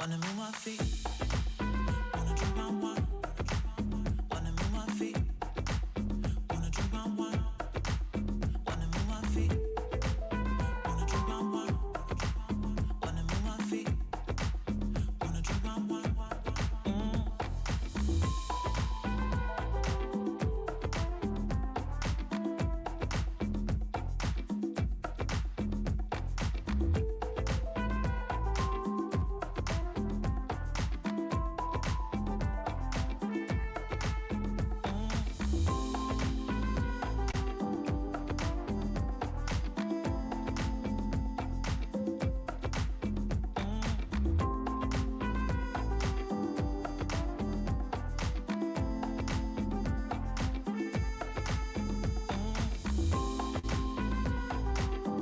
Wanna move my feet, wanna drink my wine. Wanna move my feet, wanna drink my wine. Wanna move my feet, wanna drink my wine. Wanna move my feet, wanna drink my wine. Wanna move my feet,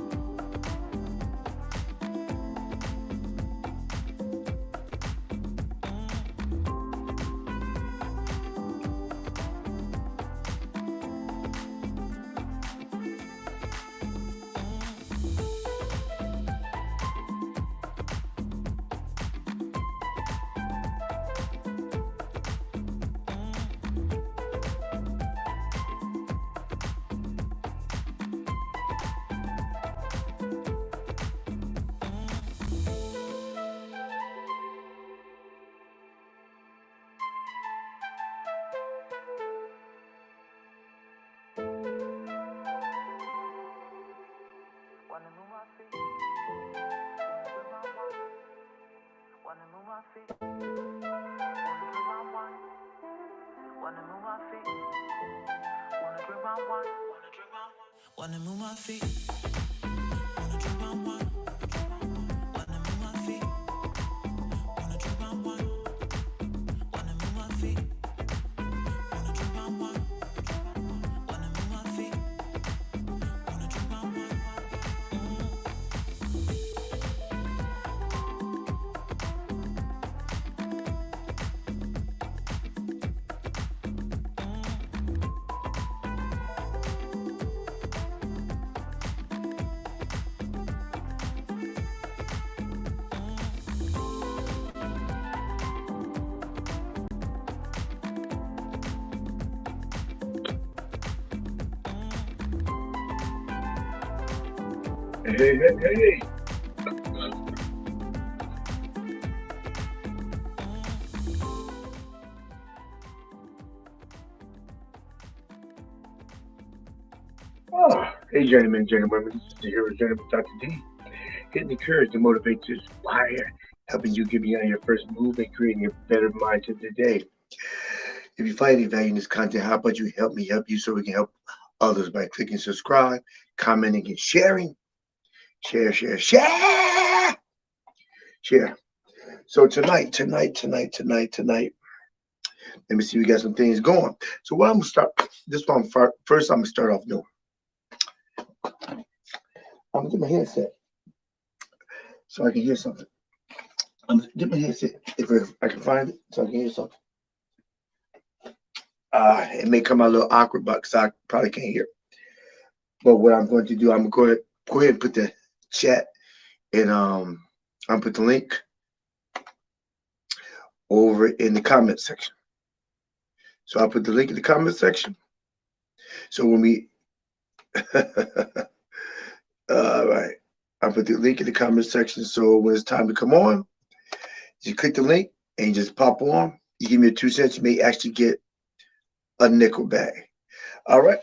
wanna drink my wine. Wanna move my feet, wanna drink my wine. Wanna move my feet, wanna drink my wine. Wanna move my feet, wanna drink my wine. Wanna move my feet, wanna drink my wine. Wanna move my feet, wanna drink my wine. Wanna move my feet, wanna drink my wine. Hey, hey, hey. Oh, hey, gentlemen, gentlemen. This is the hero gentleman, Dr. D. Getting the courage to motivate to inspire, helping you get beyond your first move and creating a better mindset today. If you find any value in this content, how about you help me help you so we can help others by clicking subscribe, commenting, and sharing? Share, share, share, share. So tonight, let me see, we got some things going. So what I'm gonna start this one first, I'm gonna start off new. I'm gonna get my headset so I can hear something. I'm gonna get my headset if I can find it so I can hear something. It may come out a little awkward, but because I probably can't hear. But what I'm going to do, I'm going to go ahead and put the chat and I'll put the link over in the comment section. So I'll put the link in the comment section. So when we all right, I'll put the link in the comment section. So when it's time to come on, you click the link and you just pop on. You give me a 2 cents, you may actually get a nickel back. All right.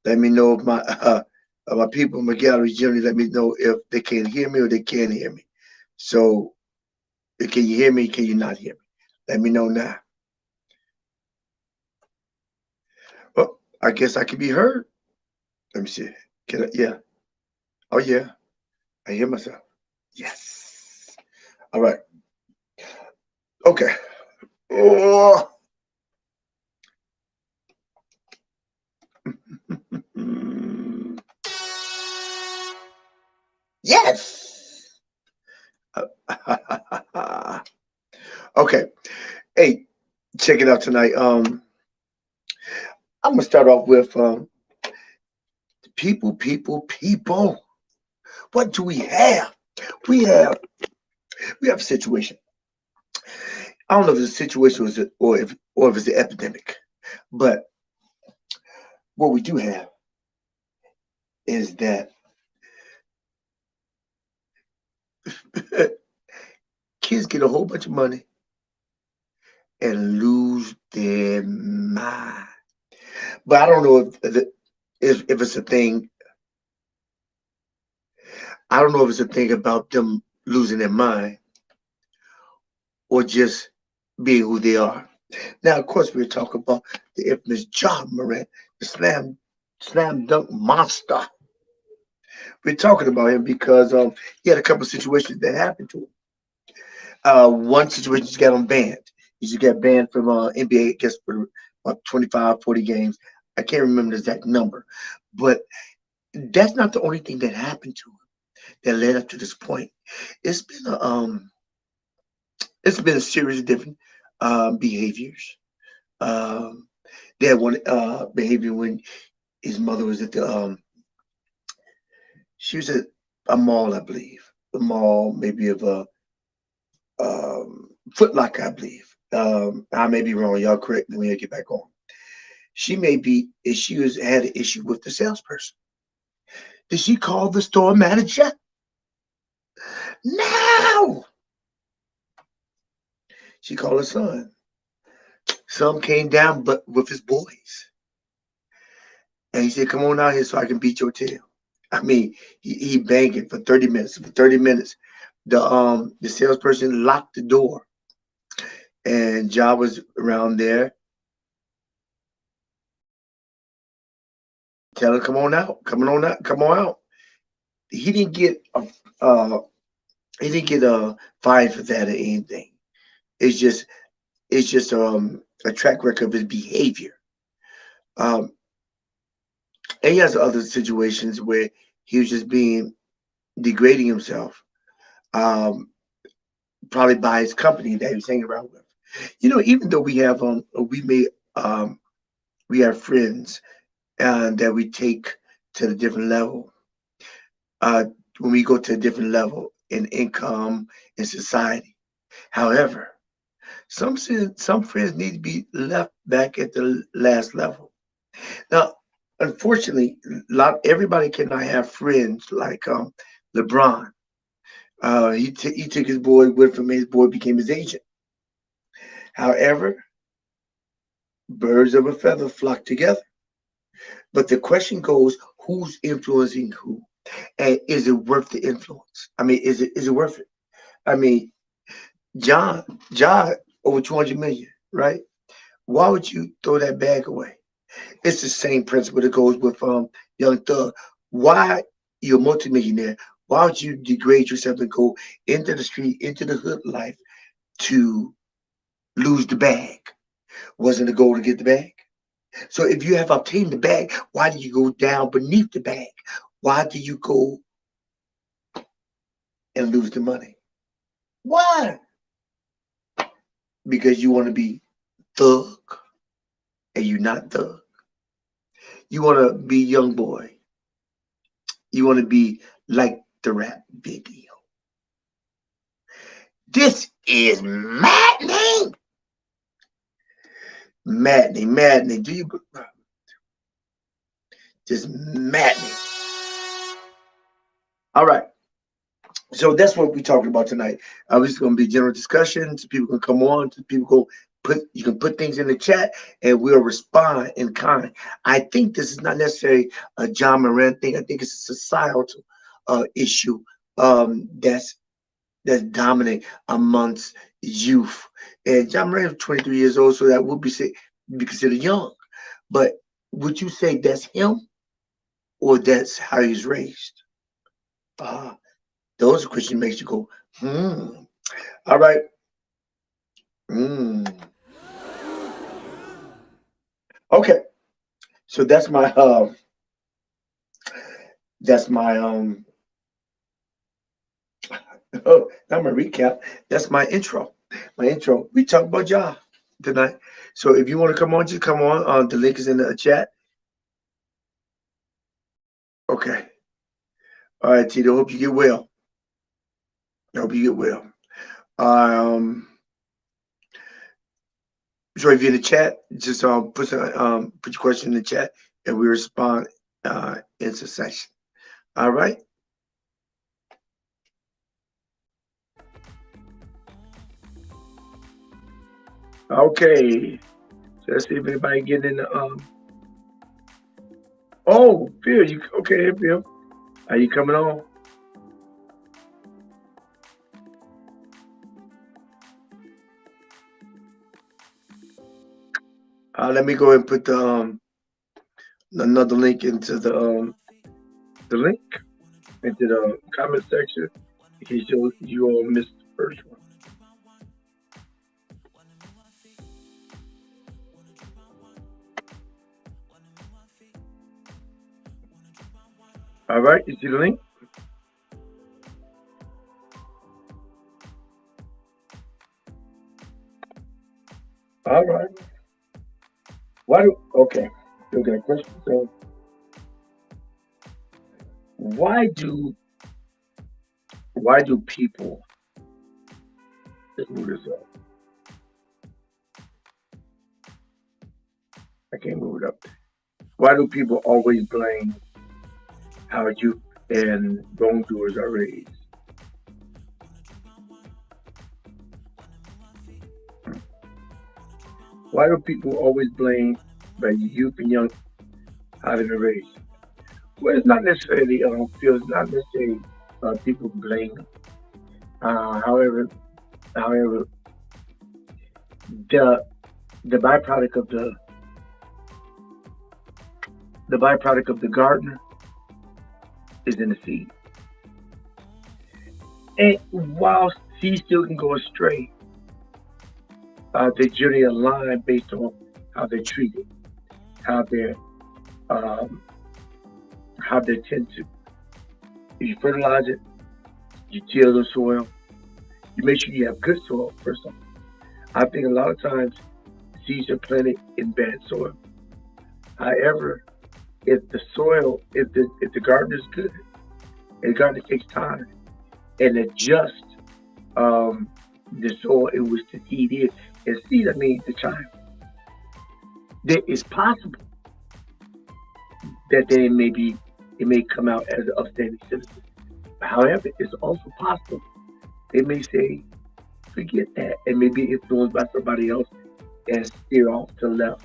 Let me know if my people in my gallery generally let me know if they can hear me or they can't hear me. So can you hear me? Can you not hear me? Let me know now. Well, I guess I can be heard. Let me see. Can I? Yeah. Oh yeah. I hear myself. Yes. All right. Okay. Oh. Yes. Okay. Hey, check it out tonight. I'm gonna start off with people. What do we have? We have We have a situation. I don't know if the situation was or if it's an epidemic, but what we do have is that kids get a whole bunch of money and lose their mind. But I don't know if it's a thing. I don't know if it's a thing about them losing their mind or just being who they are. Now, of course, we're talking about the infamous John Morant, the slam dunk monster. We're talking about him because he had a couple of situations that happened to him. One situation just got him banned. He just got banned from NBA, I guess, for about 25, 40 games. I can't remember the exact number, but that's not the only thing that happened to him that led up to this point. It's been a it's been a series of different behaviors. Um, they had one behavior when his mother was at the she was at a mall, I believe, a mall maybe of a Foot Locker, I believe. I may be wrong. Y'all correct me when I get back on. She may be she was had an issue with the salesperson. Did she call the store manager? No. She called her son. Son came down, but with his boys, and he said, "Come on out here so I can beat your tail." I mean, he banged it for 30 minutes. For 30 minutes, the salesperson locked the door, and Ja was around there telling, "Come on out, come on out, come on out." He didn't get a uh, he didn't get a fine for that or anything. It's just a track record of his behavior. Um, and he has other situations where he was just being degrading himself, um, probably by his company that he was hanging around with. Even though um we have friends that we take to the different level. Uh, when we go to a different level in income in society. However, some friends need to be left back at the last level. Now, unfortunately, everybody cannot have friends like LeBron. He took his boy with him. His boy became his agent. However, birds of a feather flock together. But the question goes, who's influencing who, and is it worth the influence? I mean, is it worth it? I mean, John over 200 million, right? Why would you throw that bag away? It's the same principle that goes with Young Thug. Why you're a multimillionaire? Why would you degrade yourself and go into the street, into the hood life to lose the bag? Wasn't the goal to get the bag? So if you have obtained the bag, why do you go down beneath the bag? Why do you go and lose the money? Why? Because you want to be thug and you're not thug. You want to be young boy. You want to be like the rap video. This is maddening. Maddening, maddening. Do you just maddening? All right. So that's what we're talking about tonight. It's going to be general discussions. People can come on. People go you can put things in the chat, and we'll respond in kind. I think this is not necessarily a John Morant thing. I think it's a societal issue that's dominant amongst youth. And John Morant is 23 years old, so that would be considered young. But would you say that's him, or that's how he's raised? Uh, those questions makes you go, hmm. All right. Hmm. Okay. So that's my oh, not my recap. That's my intro. My intro. We talk about y'all tonight. So if you want to come on, just come on. The link is in the chat. Okay. All right, Tito. Hope you get well. I hope you get well. Um, so if you're in the chat, just put your question in the chat, and we respond in succession. All right. Okay. So let's see if anybody getting in the Oh, Phil, you okay, hey, Phil? Are you coming on? Let me go ahead and put another link into the link into the comment section in case you all missed the first one. All right, you see the link? All right. Why do okay? Still got a question. So why do why do people let's move this up. I can't move it up. Why do people always blame how youth and wrongdoers are raised? Why do people always blame by youth and young how they've been raised? Well, it's not necessarily feels not necessarily people blame. However, however, the the byproduct of the byproduct of the gardener is in the seed. And while seeds still can go astray, they generally align based on how they're treated, how they're um, how they tend to. If you fertilize it, you till the soil, you make sure you have good soil first of all. I think a lot of times seeds are planted in bad soil. However, if the soil, if the garden is good, and the garden takes time and adjust um, the soil in which the seed is, and seed I mean the child, then it's possible that then it may come out as an upstanding citizen. However, it's also possible they may say, forget that, and may be influenced by somebody else and steer off to the left.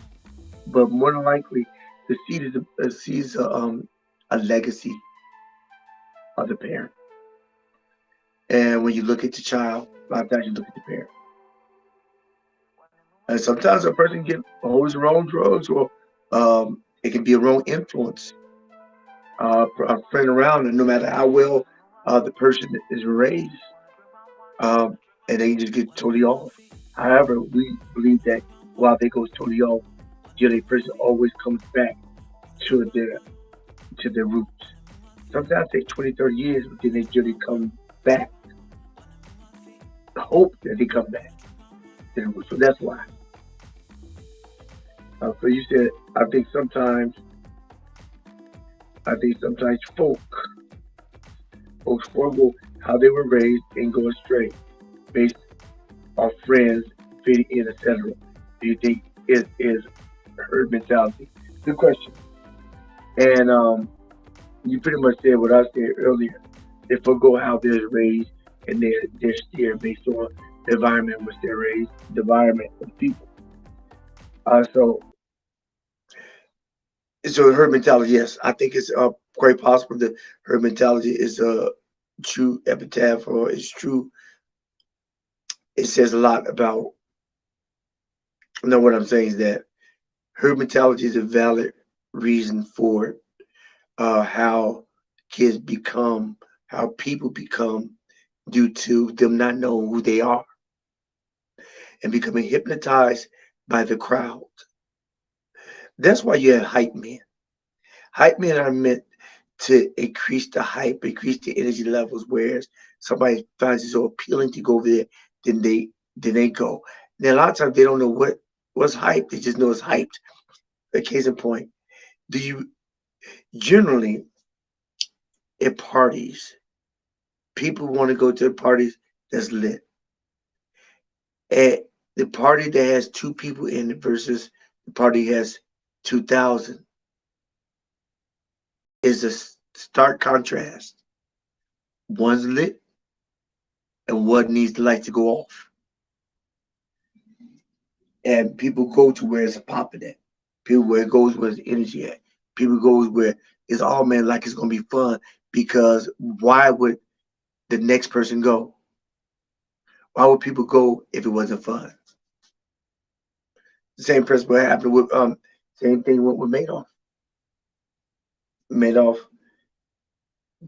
But more than likely, the seed is a legacy of the parent. And when you look at the child, a lot of times you look at the parent. And sometimes a person can hold the wrong drugs, or it can be a wrong influence, a friend around, and no matter how well the person is raised, um, and they just get totally off. However, we believe that while they go totally off, the person always comes back to their roots. Sometimes it takes 20, 30 years, but then they generally come back. Hope that they come back to the roots. So that's why. So you said, I think sometimes folks forego how they were raised and go astray based on friends fitting in, etc. Do you think it is herd mentality? Good question. And you pretty much said what I said earlier. They forego how they're raised and they're steered based on the environment in which they're raised, the environment of the people. So herd mentality, yes, I think it's quite possible that herd mentality is a true epitaph, or it's true. It says a lot about. No, what I'm saying is that herd mentality is a valid reason for how kids become, how people become, due to them not knowing who they are and becoming hypnotized by the crowd. That's why you have hype men. Hype men are meant to increase the hype, increase the energy levels. Whereas somebody finds it so appealing to go there, then they go. Now a lot of times they don't know what's hype. They just know it's hyped. A case in point, do you generally at parties, people want to go to parties that's lit. And the party that has two people in it versus the party that has 2,000 is a stark contrast. One's lit and one needs the light to go off. And people go to where it's popping at. People where it goes where the energy at. People goes where it's all man like it's gonna be fun because why would the next person go? Why would people go if it wasn't fun? The same principle happened with same thing with Madoff. Madoff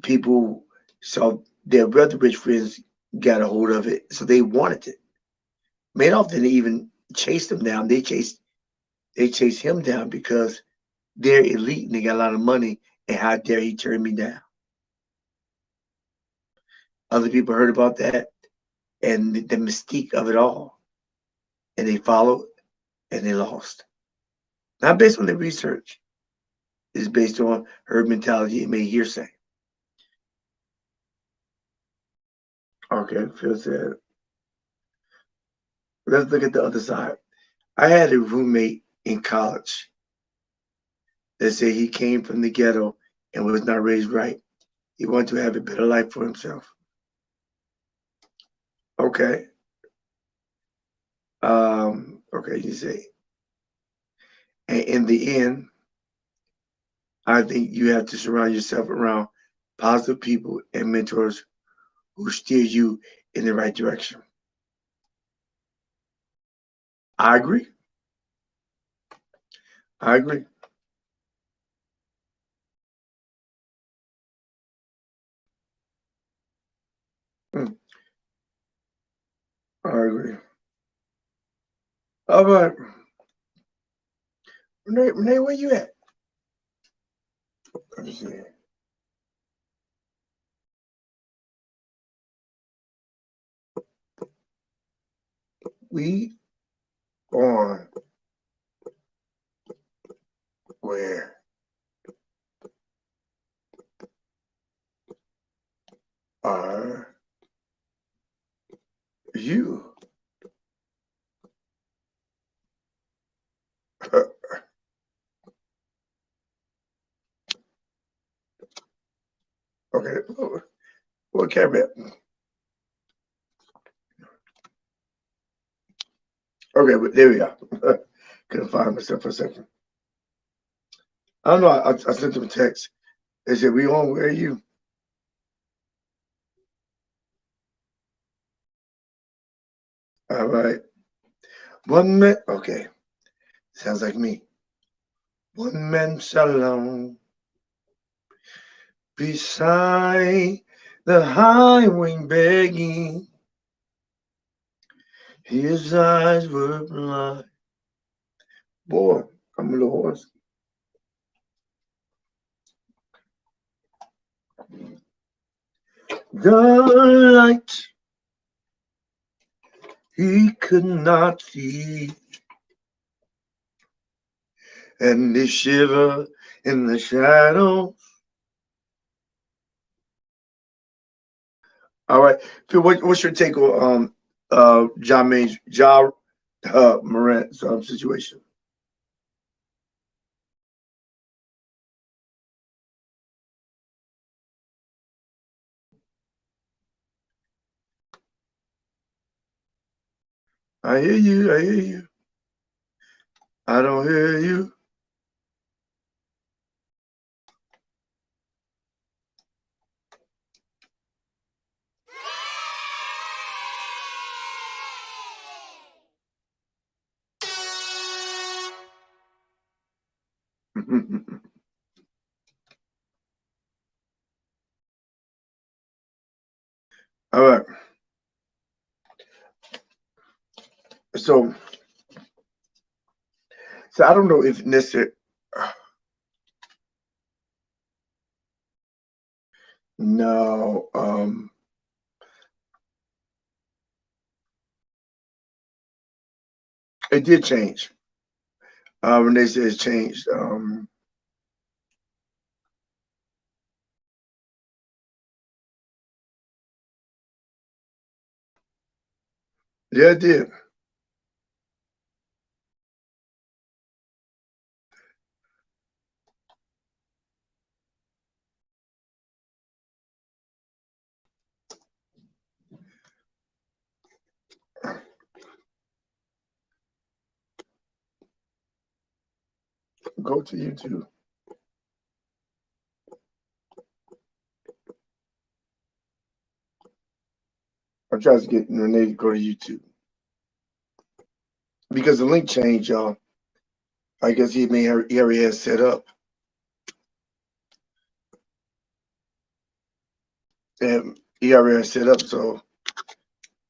people saw their brother rich friends got a hold of it, so they wanted it. Madoff didn't even chase them down. They chased him down because they're elite and they got a lot of money. And how dare he turn me down? Other people heard about that and the mystique of it all, and they followed and they lost. Not based on the research. It's based on herd mentality and made hearsay. Okay, feels sad. Let's look at the other side. I had a roommate in college that said he came from the ghetto and was not raised right. He wanted to have a better life for himself. Okay. Okay, you say. And in the end, I think you have to surround yourself around positive people and mentors who steer you in the right direction. I agree. I agree. Mm, I agree. All right. Renee, where you at? Let me see. We on where are you? Okay. What camera? Okay, but there we go. Couldn't find myself for a second. I don't know. I sent them a text. They said, "We on? Where are you?" All right. 1 minute. Okay. Sounds like me. One man alone beside the highway begging. His eyes were blind. Boy, I'm a little hoarse. The light he could not see, and the shiver in the shadow. All right, Phil, what's your take on Morant's situation? I hear you. I hear you. I don't hear you. All right. So, so I don't know if necessarily. No, it did change. When they say it's changed, yeah, it did. Go to YouTube. I'm trying to get Renee to go to YouTube because the link changed, y'all. I guess he already has set up, and he already has set up. So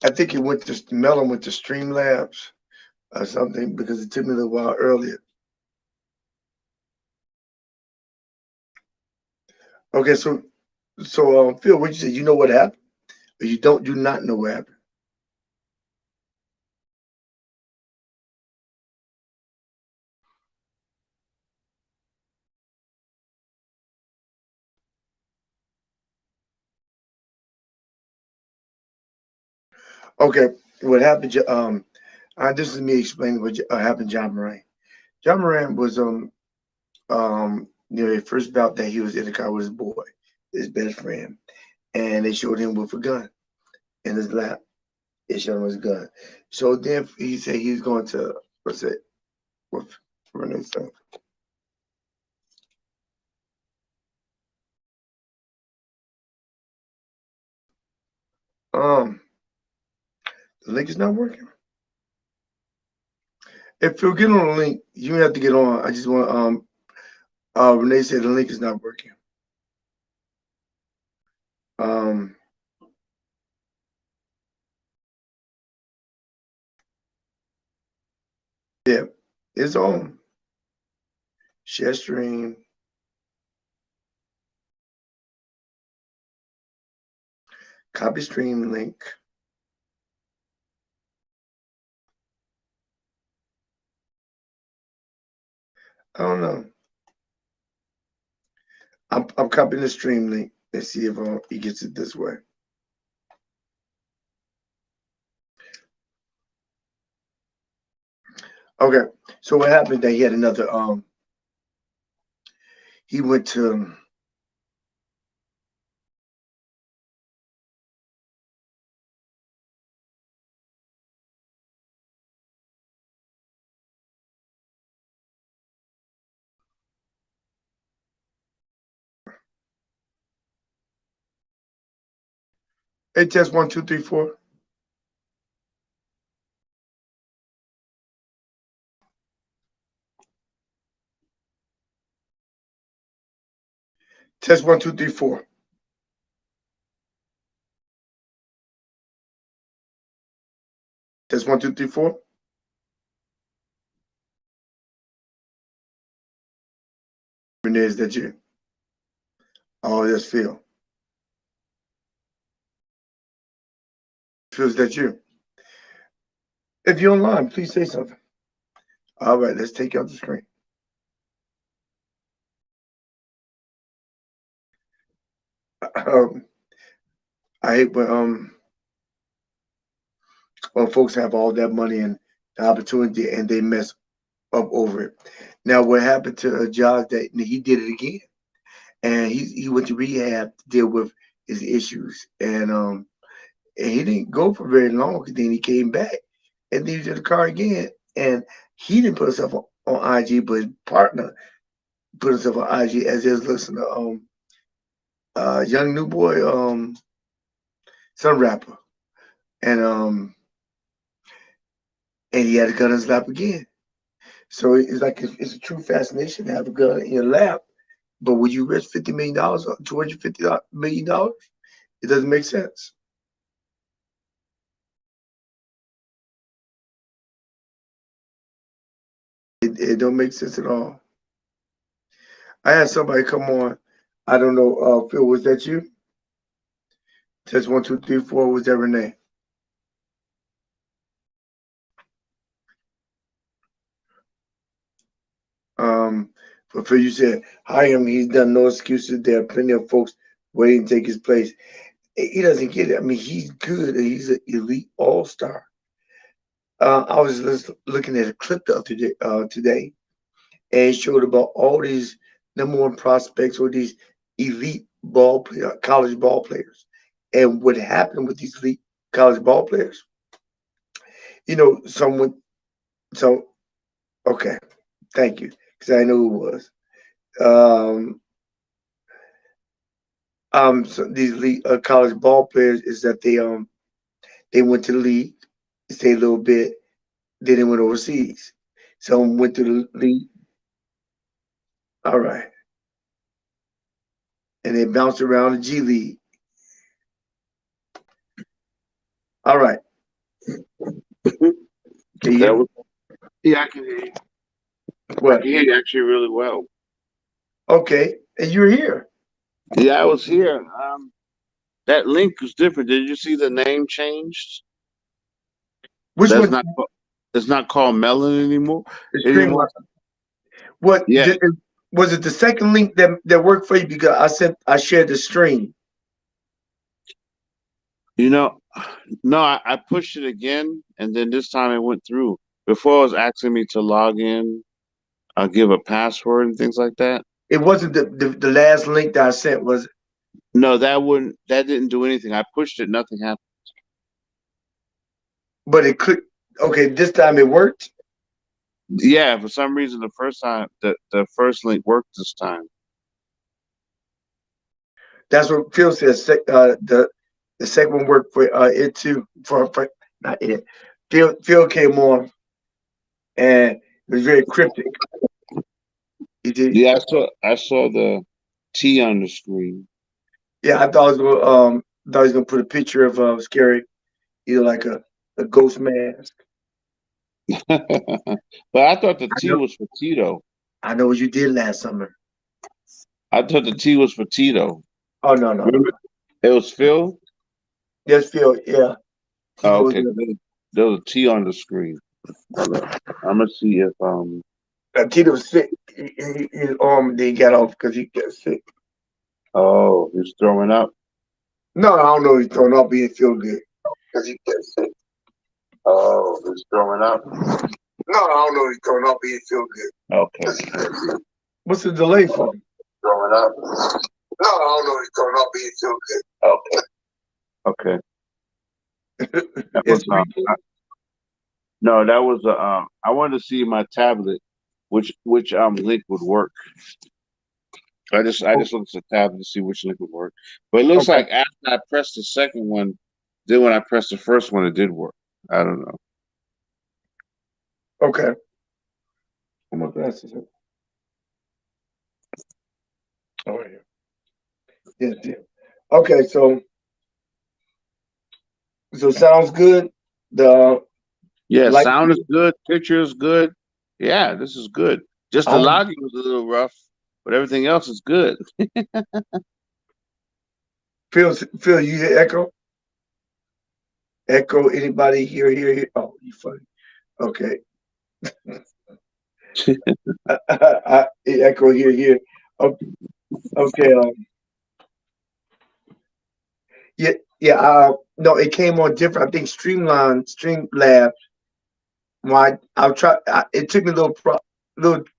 I think it went to Melon went to Streamlabs or something because it took me a little while earlier. Okay, so Phil, what you say? You know what happened, or you do not know what happened? Okay, what happened? This is me explaining what happened. John Moran. John Moran was the first bout that he was in the car with his boy, his best friend, and they showed him with a gun in his lap. They showed him his gun. So then he said he's going to what's it? What Renee said? Um, the link is not working. If you get on the link, you have to get on. I just want Renee said the link is not working. Um, yeah, it's on. Share stream, copy stream link. I don't know. I'm copying the stream link. Let's see if he gets it this way. Okay. So what happened that he had another he went to hey test 1 2 3 4. Test 1 2 3 4. Test 1 2 3 4. Renee, is that you? Oh, that's Phil. Phil, is that you? If you're online, please say something. All right, let's take out the screen. Um, I hate when folks have all that money and the opportunity and they mess up over it. Now, what happened to Josh that he did it again, and he went to rehab to deal with his issues, and he didn't go for very long. Then he came back, and then he did the car again, and he didn't put himself on IG, but his partner put himself on IG as he was listening to young new boy some rapper, and and he had a gun in his lap again. So it's like it's a true fascination to have a gun in your lap. But would you risk $50 million, $250 million? It doesn't make sense. It don't make sense at all. I had somebody come on. I don't know, Phil, was that you? Test 1 2 3 4. Was that Renee? But Phil, you said hire him. He's done no excuses. There are plenty of folks waiting to take his place. He doesn't get it. I mean, he's good. He's an elite all-star. I was just looking at a clip the other day, today, and it showed about all these number one prospects or these elite college ball players, and what happened with these elite college ball players. Someone. So okay, thank you. because I know who it was. Um, so these league, college ball players is that they went to the league, stayed a little bit, then they went overseas. Some went to the league, all right, and they bounced around the G League, all right. Can you hear That me? was Yeah, I can hear you. I What? can hear you actually really well. Okay, and you're here. Yeah, I was here. That link was different. Did you see the name changed? Which That's one? not it's not called Melon anymore. The Anymore. streamline. What Yeah. was it? The second link that worked for you because I shared the stream. You know, no, I pushed it again, and then this time it went through. Before it was asking me to log in, give a password and things like that. It wasn't the last link that I sent, was it? No, that wouldn't. That didn't do anything. I pushed it, nothing happened. But it clicked. Okay, this time it worked. Yeah, for some reason, the first time the first link worked this time. That's what Phil says. The second one worked for it too. For not it. Phil came on and it was very cryptic. He did. Yeah, I saw the T on the screen. Yeah, I thought he was gonna put a picture of scary, either like a ghost mask. But I thought the I T know was for Tito. I know what you did last summer. I thought the T was for Tito. Oh no. Remember? It was Phil? Yes, Phil. Yeah, he Oh, goes. okay. There was a T on the screen. I'm gonna see if Tito was sick. His arm then got off because he got sick. oh, he's throwing up. No, I don't know. He's throwing up. He didn't feel good because he got sick. Oh, he's throwing up. No, I don't know. He's throwing up. He didn't feel good. Okay. What's the delay for? Throwing up. No, I don't know. He's throwing up. He didn't feel Okay. Okay. good. That was It's the weekend. no, that was I wanted to see my tablet which link would work. I just looked at the tablet to see which link would work. But it looks Okay. like after I pressed the second one, then when I pressed the first one, it did work. I don't know. Okay. Oh, my glasses. Oh, yeah. Yes, yeah. Okay. So sounds good. The Yeah, light. sound is good, picture is good. Yeah, this is good. Just the Um, login was a little rough, but everything else is good. Phil, you hear echo? Echo? Anybody here? Here? Oh, you funny. Okay. Echo here. Okay. Okay. Yeah. Yeah. No, it came on different. I think Streamlabs. Why? I'll try. It took me little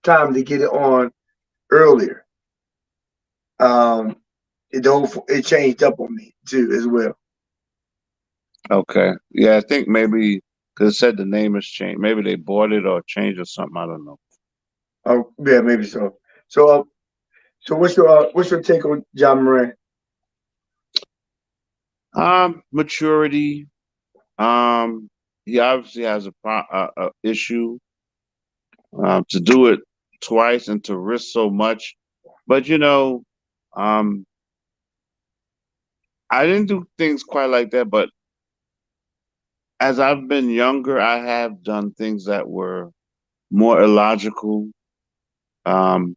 time to get it on earlier. Um, it changed up on me too as well. Okay. Yeah, I think maybe because it said the name has changed. Maybe they bought it or changed or something. I don't know. Oh, yeah, maybe so. So what's your take on John Moran? Maturity. Um, he obviously has a issue. To do it twice and to risk so much, but um, I didn't do things quite like that. But as I've been younger, I have done things that were more illogical. Um,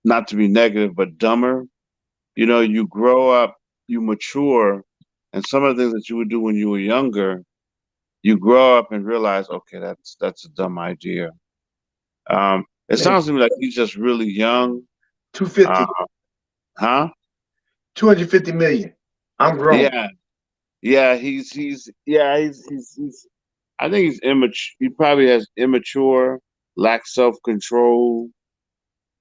not to be negative, but dumber. You grow up, you mature, and some of the things that you would do when you were younger, you grow up and realize, okay, that's a dumb idea. It Man, sounds to me like he's just really young. Uh, 250, huh? 250 million. I'm grown. Yeah, yeah. He's. I think he's immature. He probably has immature, lacks self control.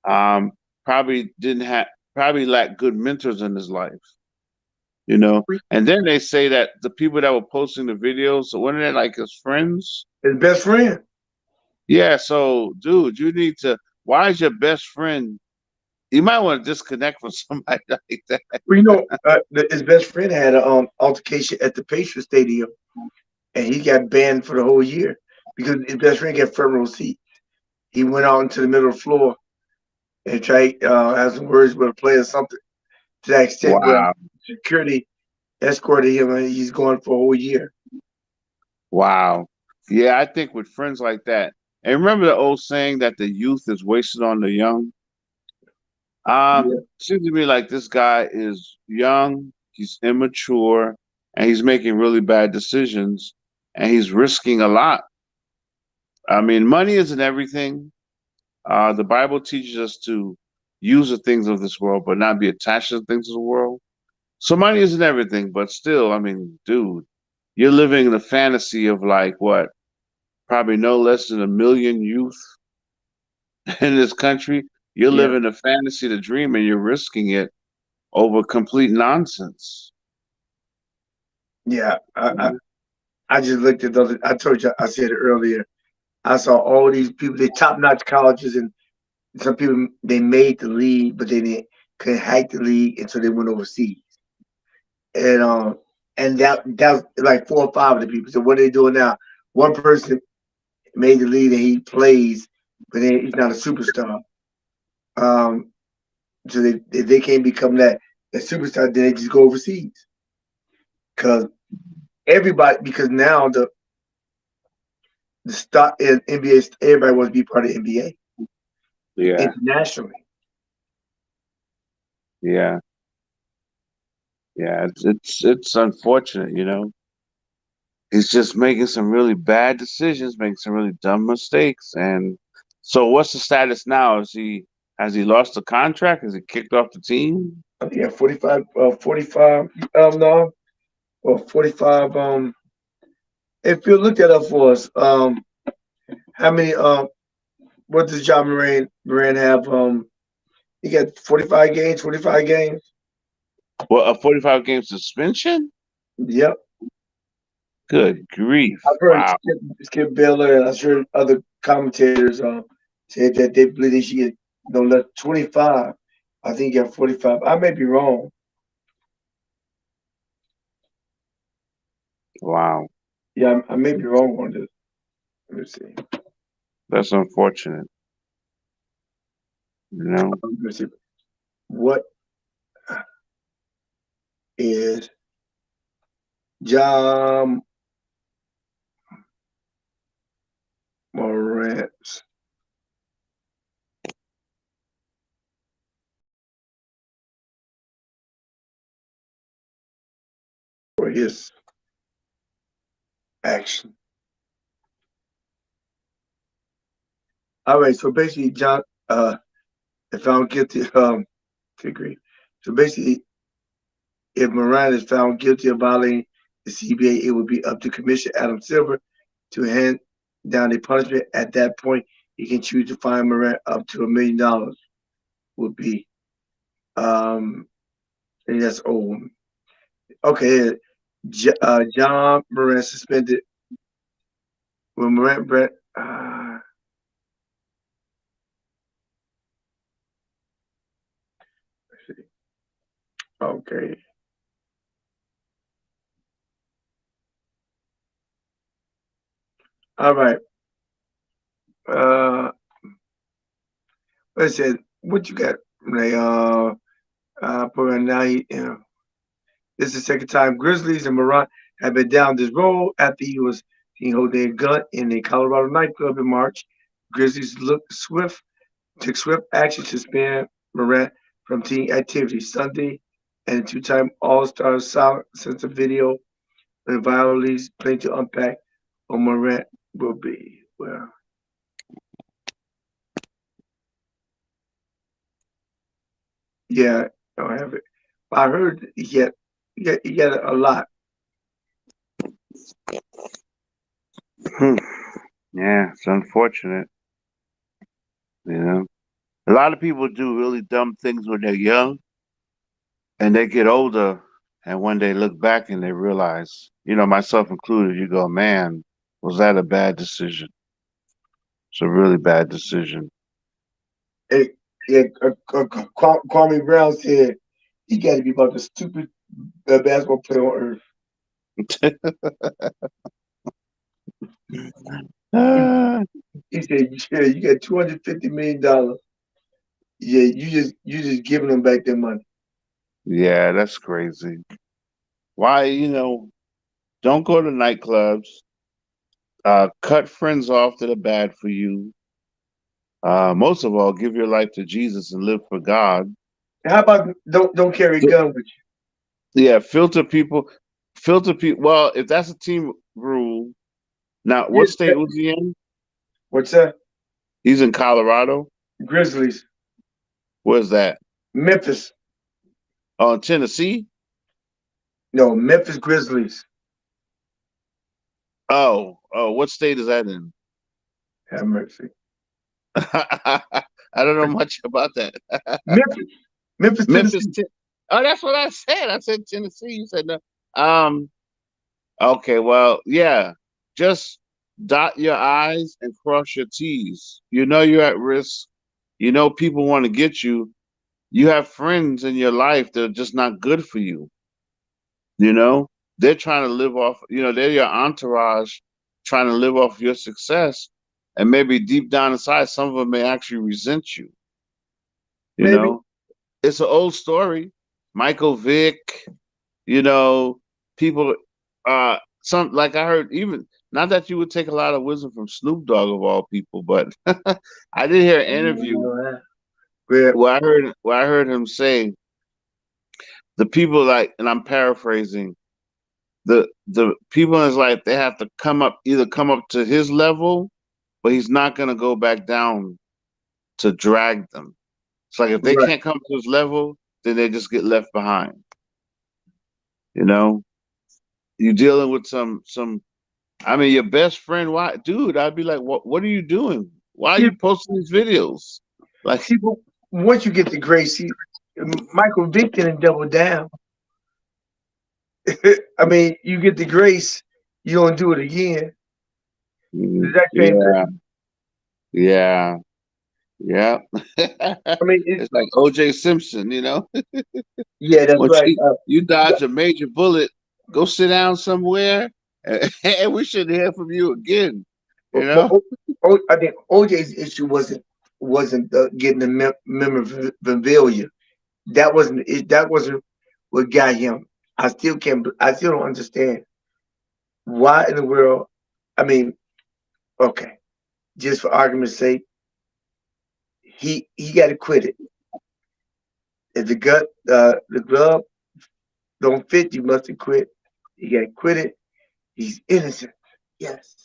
Um, probably didn't have. Probably lacked good mentors in his life. you know. And then they say that the people that were posting the videos, so weren't they like his friends? His best friend. Yeah, so dude, you need to. Why is your best friend? You might want to disconnect from somebody like that. Well, his best friend had a altercation at the Patriot Stadium, and he got banned for the whole year because his best friend got front row seat. He went out into the middle of the floor and tried have some words with a player or something to that extent where Wow, security escorted him, and he's gone for a whole year. wow. Yeah, I think with friends like that, and remember the old saying that the youth is wasted on the young. Yeah, Seems to me like this guy is young, he's immature, and he's making really bad decisions, and he's risking a lot. I mean, money isn't everything. The Bible teaches us to use the things of this world, but not be attached to the things of the world. So money isn't everything, but still, I mean, dude, you're living in the fantasy of like what, probably no less than 1 million youth in this country. You're yeah, living the fantasy, the dream, and you're risking it over complete nonsense. yeah. I, I, Mhm. I just looked at those. I told you, I said it earlier. I saw all these people, they top notch colleges, and some people they made the league, but they didn't couldn't hack the league, and so they went overseas. And that was like 4 or 5 of the people. So what are they doing now? One person made the league and he plays, but he's not a superstar. Um, so they can't become that superstar. Then they just go overseas because everybody because now the star in NBA everybody wants to be part of the NBA Yeah, internationally. yeah, yeah. It's unfortunate, you know. He's just making some really bad decisions, making some really dumb mistakes. And so, what's the status now? Is he has he lost the contract? Is he kicked off the team? Yeah, 45, 45. No, or 45. If you look that up for us, how many? What does John Moran have? He got 45 games. 45 games. Well, a 45 game suspension? Yep. Good grief! I've heard Wow, Skip Baylor and I've heard other commentators say that they believe they should get no less 25. I think he got 45. I may be wrong. wow. Yeah, I may be wrong on this. Let me see. That's unfortunate. You know. Let me see. What is John Morant's for his action? All right. So basically, John, if found guilty, good grief. So basically, if Morant is found guilty of violating the CBA, it would be up to Commissioner Adam Silver to hand down a punishment. At that point, he can choose to fine Morant up to $1 million. Would be, and that's old. Okay, John Morant suspended when Morant Brett. Okay, all right. Uh, let's say what you got. Like, put right now. This is the second time Grizzlies and Morant have been down this road after he was seen holding a gun in a Colorado nightclub in March. Grizzlies took swift action to suspend Morant from team activities Sunday, and the two-time All-Star silent since the video and violations plenty to unpack on Morant will be. Well, yeah, I don't have it. I heard he got a lot. Hmm. Yeah, it's unfortunate. You know, a lot of people do really dumb things when they're young, and they get older, and when they look back and they realize, you know, myself included, you go, man, was that a bad decision? It's a really bad decision. Hey, yeah, Kwame Brown said he got to be about the stupid basketball player on earth. He, Ah, he said, "Yeah, you got $250 million. Yeah, you just giving them back their money." yeah, that's crazy. Why, don't go to nightclubs. Cut friends off that are bad for you. Most of all, give your life to Jesus and live for God. How about don't carry a Fi- gun with Yeah, filter people. Filter people. Well, if that's a team rule, now you? what state was he in? What's that? He's in Colorado. Grizzlies, Where's that? Memphis. Oh, Tennessee. No, Memphis Grizzlies. Oh, what state is that in? Have mercy. I don't know much about that. Memphis, Memphis, Memphis. Tennessee. Oh, that's what I said. I said Tennessee. You said no. Um. Okay. Well, yeah. Just dot your I's and cross your T's. You know you're at risk. You know people want to get you. You have friends in your life that are just not good for you. You know they're trying to live off. They're your entourage, trying to live off your success, and maybe deep down inside, some of them may actually resent you. You Maybe. know, it's an old story. Michael Vick, you know, people some like I heard even not that you would take a lot of wisdom from Snoop Dogg of all people, but I did hear an interview Where where I heard him say the people like, and I'm paraphrasing, the people in his life, they have to come up to his level, but he's not gonna go back down to drag them. It's like if they right? can't come to his level, then they just get left behind. You know, you dealing with some. I mean, your best friend. Why, dude? I'd be like, what are you doing? Why are See, you posting these videos? Like, see, but once you get the grace, see, Michael Vick didn't double down. I mean, you get the grace, you don't do it again. The exact same yeah, thing. yeah, yeah. I mean, It's like O.J. Simpson. yeah, that's Once right. you dodge a major bullet, go sit down somewhere, and we shouldn't hear from you again. But, You but know. I think OJ's issue wasn't getting the memorabilia. That wasn't what got him. I still can't. I still don't understand why in the world. I mean, okay, just for argument's sake, he got to quit it. If the glove don't fit, you must have quit. He got to quit it. He's innocent. Yes.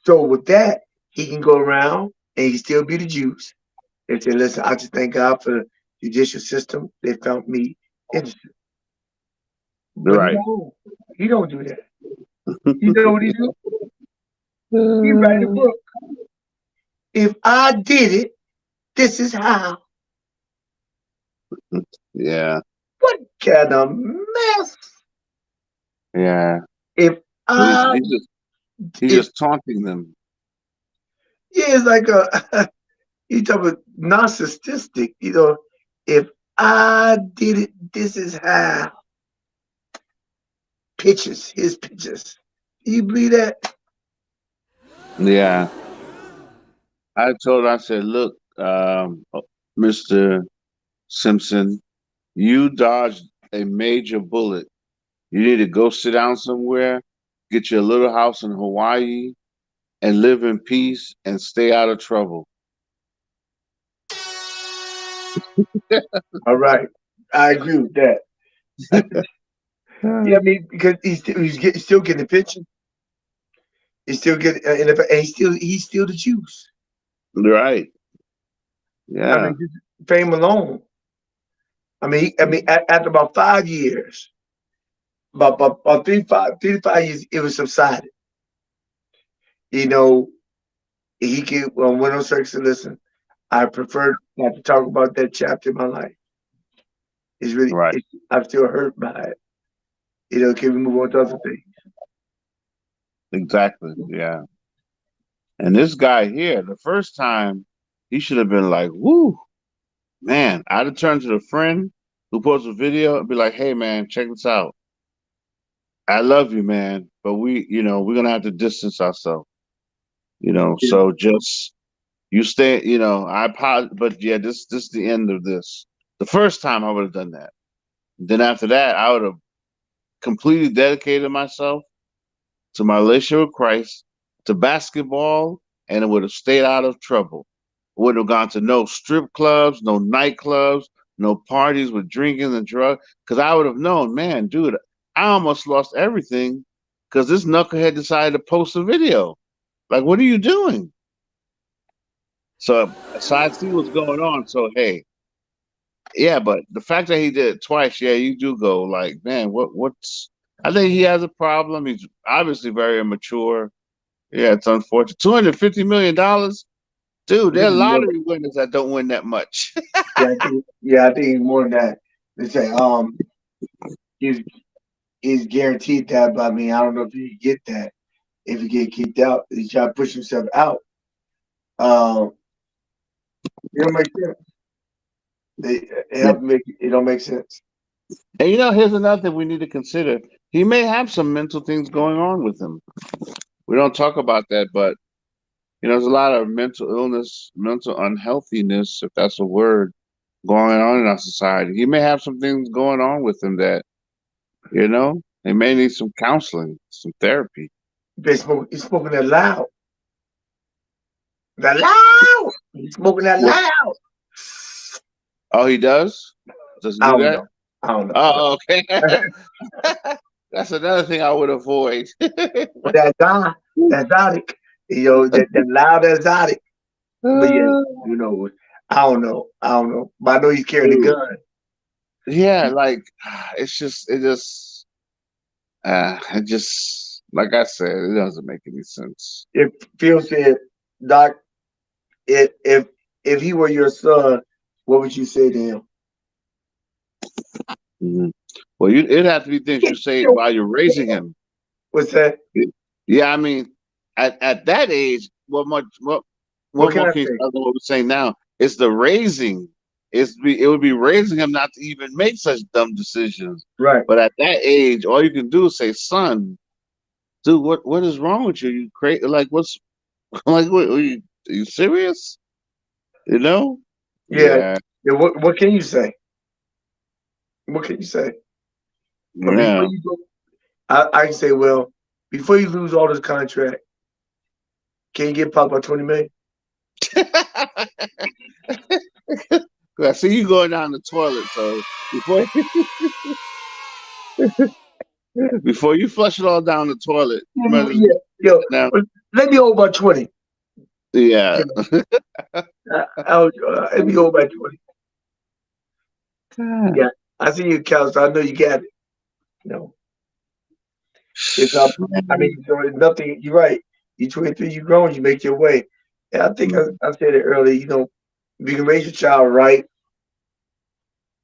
So with that, he can go around and he still be the Jews and say, "Listen, I just thank God for the judicial system. They found me innocent." But Right. no, he don't do that. You know what he do? He write a book. If I did it, this is how. Yeah. What kind of mess? Yeah. If He's I he's just he's if just taunting them. yeah, it's like a he talk about narcissistic. If I did it, this is how. Pictures, his pictures. Do you believe that? Yeah. I said, look, Mr. Simpson, you dodged a major bullet. You need to go sit down somewhere, get you a little house in Hawaii, and live in peace and stay out of trouble. All right, I agree with that. Yeah, I mean because still getting the picture. He's still getting, and he's still the juice. Right. I Yeah. mean, just fame alone. After about 5 years, about 3 to 5 years, it was subsided. You know, he could went on circus and listen. I prefer not to talk about that chapter in my life. Right. I'm still hurt by it. Can we move on to other things? Exactly. Yeah. And this guy here, the first time, he should have been like, "Woo, man!" I'd have turned to the friend who posted a video and be like, "Hey, man, check this out. I love you, man, but we're gonna have to distance ourselves. Yeah. So just you stay. I but yeah, this is the end of this. The first time I would have done that. Then after that, I would have completely dedicated myself to my relationship with Christ, to basketball, and it would have stayed out of trouble. Wouldn't have gone to no strip clubs, no nightclubs, no parties with drinking and drugs. Because I would have known, man, dude, I almost lost everything because this knucklehead decided to post a video. Like, what are you doing? So I see what's going on. So hey, yeah, but the fact that he did it twice, yeah, you do go like, man, what's? I think he has a problem. He's obviously very immature. Yeah, it's unfortunate. $250 million, dude. I There think are it's more. lottery winners that don't win that much. Yeah, I think it's more than that. They say he's he's guaranteed that, but I mean, I don't know if he get that if he get kicked out. He try to push himself out. Um, it don't make sense. Yeah. It don't make sense. And here's another thing we need to consider. He may have some mental things going on with him. We don't talk about that, but there's a lot of mental illness, mental unhealthiness, if that's a word, going on in our society. He may have some things going on with him that, he may need some counseling, some therapy. He's smoking that loud. That loud. He's smoking that What? loud. Oh, he does? Does he I do don't that? know. I don't know. Oh, okay. That's another thing I would avoid. But that exotic. That loud exotic. But yeah, you know, I don't know. But I know he's carrying a Dude, gun. yeah, like it just, like I said, it doesn't make any sense. If Phil said, Doc, if if he were your son, what would you say to him? Mhm. Well, it'd have to be things you Get say your while you're raising him. What's that? Yeah, I mean, at that age, What what can more I can you say? other than what we're saying now? It's the raising. It would be raising him not to even make such dumb decisions. Right. But at that age, all you can do is say, "Son, dude, what is wrong with you? You crazy? Like what's like? Are you serious? You know? Yeah. Yeah, Yeah. What can you say? What can you say? But before yeah." you go, I can say, well, before you lose all this contract, can you get popped by 20 million? I see you going down the toilet, so before before you flush it all down the toilet, you might just Yeah. Yo, now. let me hold by 20. Yeah. Yeah. Let me hold by 20. God. Yeah. I see you, counselor. I know you got it. You know, it's up. I mean, so it's nothing. You're right. You 23, you grown, you make your way. And I think I said it earlier. If you can raise your child right,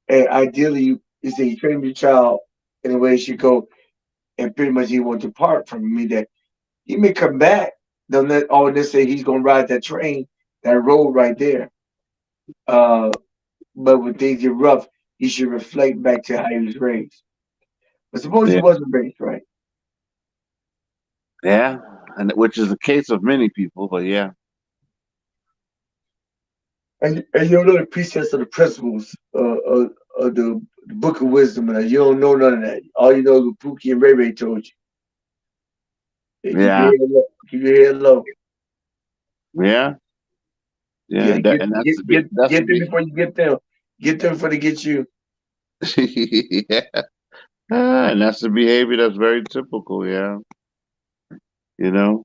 and ideally, you say you train your child in a way she go, and pretty much he won't depart from me. That he may come back. Don't let all this say he's gonna ride that train, that road right there. Uh, but when things get rough, he should reflect back to how he was raised. But suppose he Yeah. wasn't raised right. Yeah. And which is the case of many people, but yeah. And you don't know the precepts or the principles of the book of wisdom, and you don't know none of that. All you know is what Pookie and Ray Ray told you. Yeah, keep your Yeah. head low. Keep your head low. Yeah. Yeah, Yeah. And that's to be that's to get them be before you get them. Get them before they get you. yeah. And that's the behavior that's very typical, yeah. You know?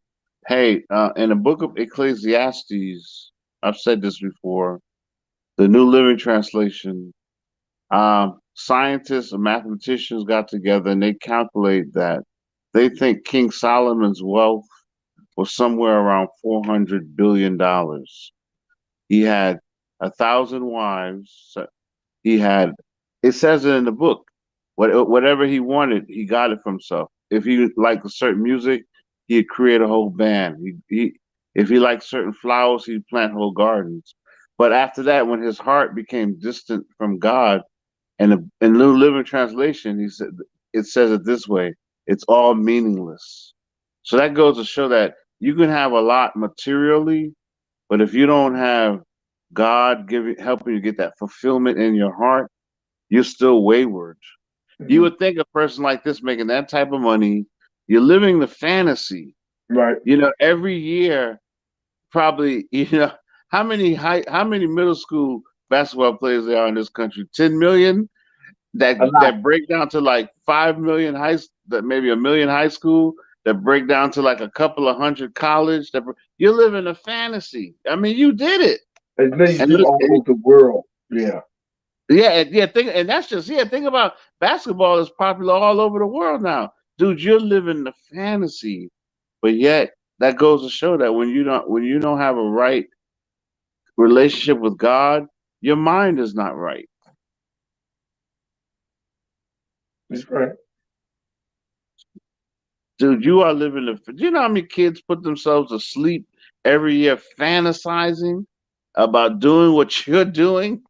Hey, in the book of Ecclesiastes, I've said this before, the New Living Translation, scientists and mathematicians got together and they calculate that they think King Solomon's wealth was somewhere around $400 billion. He had 1,000 wives. He had, it says it in the book, whatever he wanted, he got it for himself. If he liked a certain music, he'd create a whole band. If he liked certain flowers, he'd plant whole gardens. But after that, when his heart became distant from God, and in New Living Translation, he said it says it this way: it's all meaningless. So that goes to show that you can have a lot materially, but if you don't have God giving helping you get that fulfillment in your heart, you're still wayward. You Hmm. would think a person like this making that type of money, you're living the fantasy. Right. Every year, probably, how many middle school basketball players there are in this country? 10 million that A lot. that break down to like 5 million that maybe a million high school that break down to like a couple of hundred college. You're living a fantasy. I mean, you did it, As many and people look, all over the world. Yeah. yeah, yeah. And that's just Think about basketball is popular all over the world now, dude. You're living the fantasy, but yet that goes to show that when you don't have a right relationship with God, your mind is not right, That's right. dude. You are living the. Do you know how many kids put themselves to sleep every year fantasizing about doing what you're doing?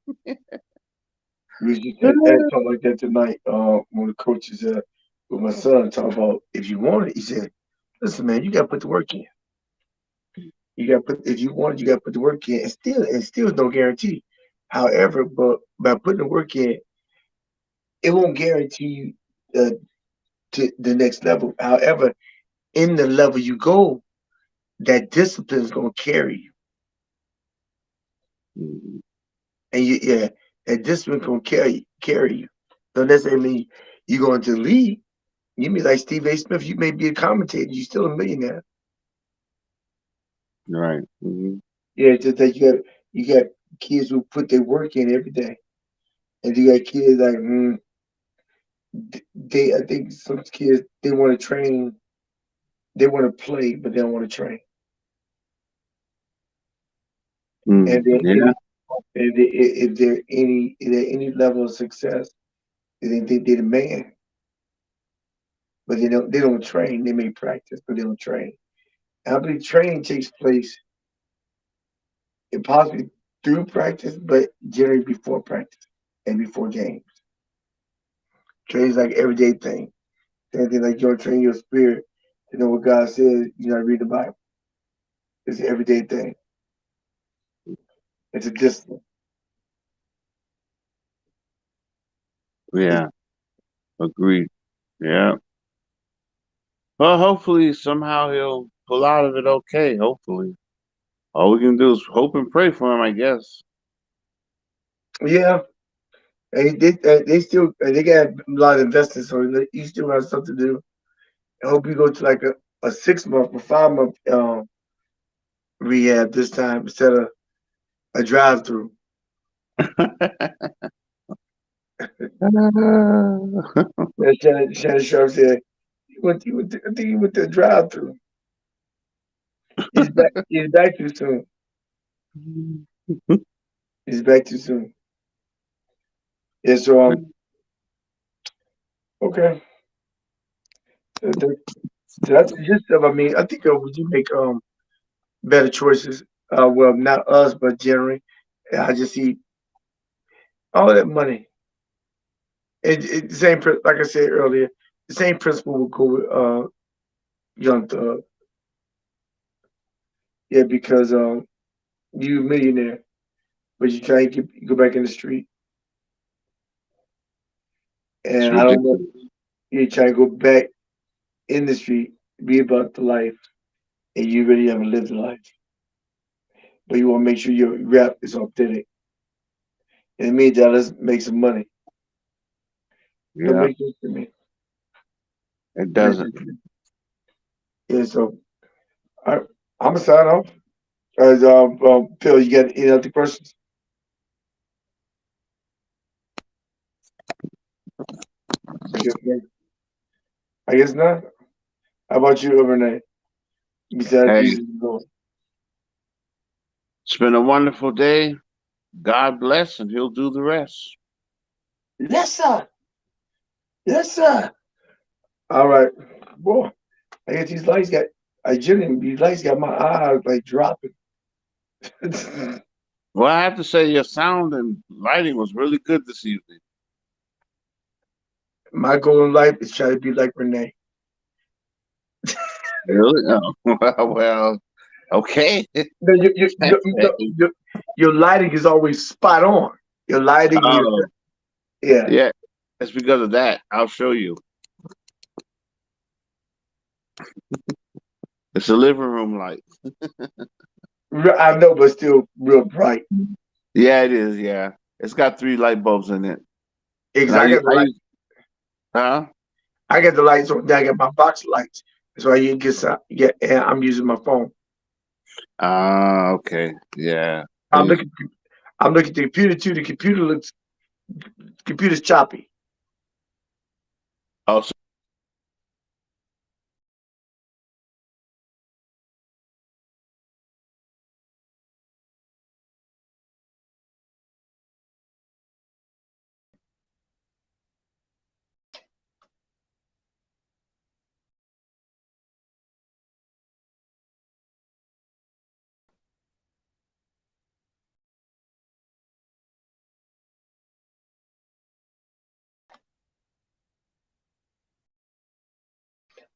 We just had something like that tonight. One of the coaches with my son talking about if you want it, he said, "Listen, man, you got to put the work in. You got to put if you want it, you got to put the work in, and still no guarantee. However, but by putting the work in, it won't guarantee you to the next level. However, in the level you go, that discipline is going to carry you, Mhm. and yeah, that discipline going to carry you. Don't necessarily mean you're going to lead. You may like Steve A. Smith. You may be a commentator. You're still a millionaire. Right. Hmm. Yeah, it's just that you got kids who put their work in every day, and you got kids like they. I think some kids they want to train, they want to play, but they don't want to train. And then Yeah. any if they're any level of success, they think they're the man, but they don't train. They may practice, but they don't train. And I believe training takes place possibly through practice, but generally before practice and before games. Training's like everyday thing. Same thing like you train your spirit to know what God says. Read the Bible. It's an everyday thing. It's a discipline. It's, Yeah. Agreed. Yeah. Well, hopefully somehow he'll pull out of it okay. Hopefully, all we can do is hope and pray for him, I guess. yeah, and they still they got a lot of investors, so you still have something to do. I hope you go to like a 6 month or 5 month rehab this time instead of a drive through. Shannon Sharp said I think he went to a drive through. He's back. He's back too soon. He's back too soon. Yeah. So okay. That, that's the gist of. I mean, I think we do make better choices. Well, not us, but generally. I just see all that money. The same, like I said earlier, the same principle will go with Young Thug. Yeah, because you a millionaire, but you try to go back in the street, It's and I don't know. ridiculous. You try to go back in the street, be about the life, and you really haven't lived the life. But you want to make sure your rap is authentic. And it means that let's make some money. Don't Yeah, make sense to me. it Don't make doesn't. sense to me. Yeah, so I, I'm gonna sign off. As Phil, you got any other questions? I guess not. I guess not. How about you, Renee? Besides Hey, Jesus is Lord. it's been a wonderful day. God bless, and He'll do the rest. Yes, sir. Yes, sir. All right. Boy, I guess these lights got I genuinely, these lights got my eyes like dropping. Well, I have to say your sound and lighting was really good this evening. My goal in life is try to be like Renee. Really? Oh, well, okay. No, your lighting is always spot on. Your lighting, Oh, yeah. yeah. It's because of that. I'll show you. It's a living room light. I know, but still real bright. Yeah, it is. Yeah, it's got three light bulbs in it, Because and I use huh? I got the lights on. I got my box lights. So I get some. Yeah, and I'm using my phone. Ah, okay. Yeah. I'm Use. looking. I'm looking at the computer too. The computer's choppy. Oh, so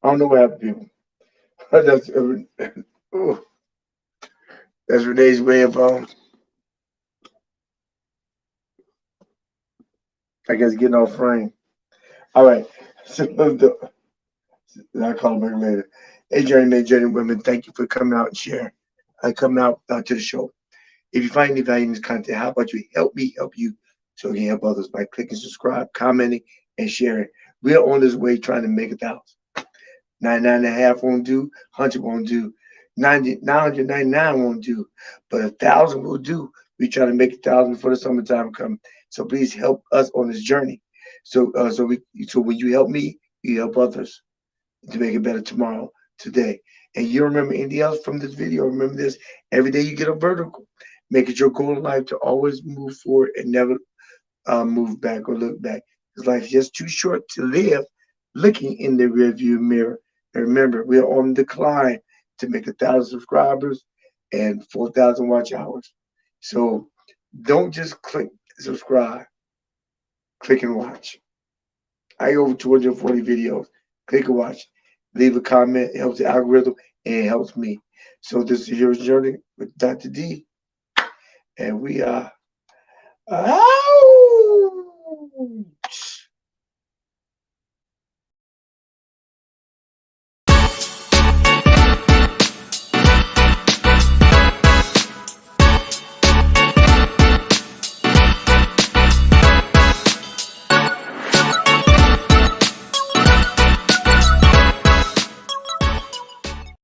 I don't know what happened, people. that's oh, that's Renee's way of I guess getting off frame. All right. So I'll call him back later. Hey, journeyman, journeywomen, thank you for coming out and sharing. Coming out to the show. If you find any value in this content, how about you help me help you so we can help others by clicking subscribe, commenting, and sharing. We're on this way trying to make 1,000. 99 and a half won't do, 100 won't do, 999 won't do, but 1,000 will do. We try to make 1,000 before the summertime comes. So please help us on this journey. So when you help me, you help others to make it better tomorrow, today. And you remember anything else from this video? Remember this: every day you get a vertical. Make it your goal in life to always move forward and never move back or look back. Because life is just too short to live looking in the rearview mirror. And remember, we're on decline to make 1,000 subscribers and 4,000 watch hours. So don't just click subscribe, click and watch. I got over 240 videos. Click and watch. Leave a comment. It helps the algorithm and it helps me. So this is Hero's Journey with Dr. D. And we are out.